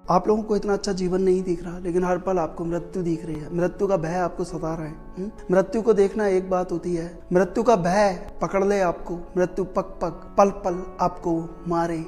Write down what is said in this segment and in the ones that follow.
आप लोगों को इतना अच्छा जीवन नहीं दिख रहा, लेकिन हर पल आपको मृत्यु दिख रही है। मृत्यु का भय आपको सता रहा है। मृत्यु को देखना एक बात होती है, मृत्यु का भय पकड़ ले आपको, मृत्यु पग पग पल पल आपको मारे,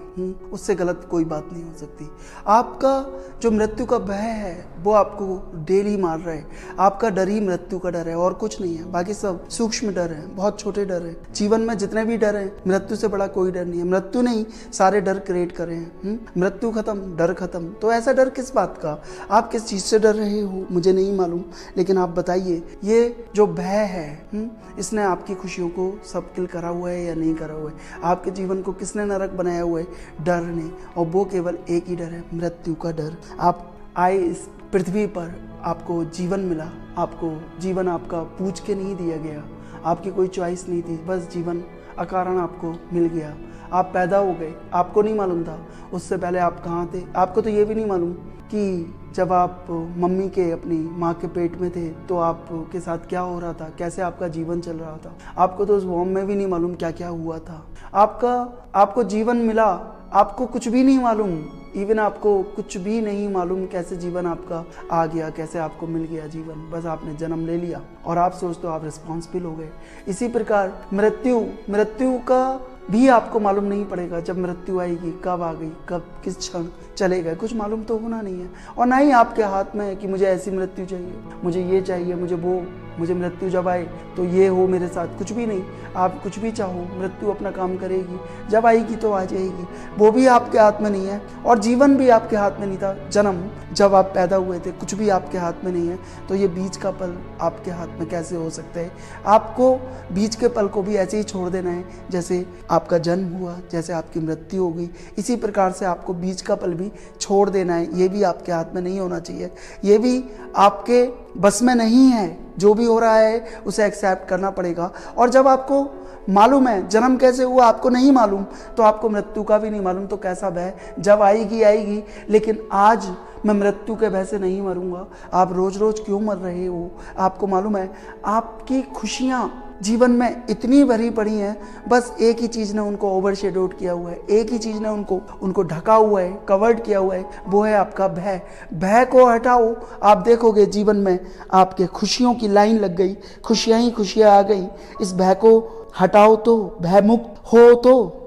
उससे गलत कोई बात नहीं हो सकती। आपका जो मृत्यु का भय है वो आपको डेली मार रहा है। आपका डर ही मृत्यु का डर है और कुछ नहीं है। बाकी सब सूक्ष्म डर है, बहुत छोटे डर है। जीवन में जितने भी डर हैं, मृत्यु से बड़ा कोई डर नहीं है। मृत्यु ने ही सारे डर क्रिएट करे हैं। मृत्यु खत्म, डर खत्म। तो ऐसा डर किस बात का? आप किस चीज से डर रहे हो मुझे नहीं मालूम, लेकिन आप बताइए, ये जो भय है इसने आपकी खुशियों को सबकिल करा हुआ है या नहीं करा हुआ है? आपके जीवन को किसने नरक बनाया हुआ है? डर ने। और वो केवल एक ही डर है, मृत्यु का डर। आप आए इस पृथ्वी पर, आपको जीवन मिला, आपको जीवन आपका पूछ के नहीं दिया गया, आपकी कोई चॉइस नहीं थी, बस जीवन अकारण आपको मिल गया। आप पैदा हो गए, आपको नहीं मालूम था उससे पहले आप कहाँ थे। आपको तो ये भी नहीं मालूम कि जब आप मम्मी के, अपनी माँ के पेट में थे तो आपके साथ क्या हो रहा था, कैसे आपका जीवन चल रहा था। आपको तो उस वॉर्म में भी नहीं मालूम क्या क्या हुआ था। आपको जीवन मिला, आपको कुछ भी नहीं मालूम, इवन आपको कुछ भी नहीं मालूम कैसे जीवन आपका आ गया, कैसे आपको मिल गया जीवन। बस आपने जन्म ले लिया और आप सोचते हो आप रिस्पॉन्सिबल हो गए। इसी प्रकार मृत्यु का भी आपको मालूम नहीं पड़ेगा जब मृत्यु आएगी, कब आ गई, कब किस क्षण चले गए, कुछ मालूम तो होना नहीं है। और ना ही आपके हाथ में है कि मुझे ऐसी मृत्यु चाहिए, मुझे ये चाहिए, मुझे मृत्यु जब आए तो ये हो मेरे साथ, कुछ भी नहीं। आप कुछ भी चाहो, मृत्यु अपना काम करेगी, जब आएगी तो आ जाएगी। वो भी आपके हाथ में नहीं है और जीवन भी आपके हाथ में नहीं था। जन्म जब आप पैदा हुए थे, कुछ भी आपके हाथ में नहीं है, तो ये बीच का पल आपके हाथ में कैसे हो सकता है? आपको बीच के पल को भी ऐसे ही छोड़ देना है जैसे आपका जन्म हुआ, जैसे आपकी मृत्यु हो गई। इसी प्रकार से आपको बीच का पल भी छोड़ देना है। ये भी आपके हाथ में नहीं होना चाहिए, ये भी आपके बस में नहीं है। जो भी हो रहा है उसे एक्सेप्ट करना पड़ेगा। और जब आपको मालूम है जन्म कैसे हुआ, आपको नहीं मालूम, तो आपको मृत्यु का भी नहीं मालूम, तो कैसा भय? जब आएगी। लेकिन आज मैं मृत्यु के भय से नहीं मरूंगा। आप रोज रोज क्यों मर रहे हो? आपको मालूम है आपकी खुशियां जीवन में इतनी भरी पड़ी हैं, बस एक ही चीज़ ने उनको ओवरशेडोड किया हुआ है, एक ही चीज़ ने उनको ढका हुआ है, कवर्ड किया हुआ है, वो है आपका भय। भय को हटाओ, आप देखोगे जीवन में आपके खुशियों की लाइन लग गई, खुशियाँ ही खुशियाँ आ गई। इस भय को हटाओ तो, भय मुक्त हो तो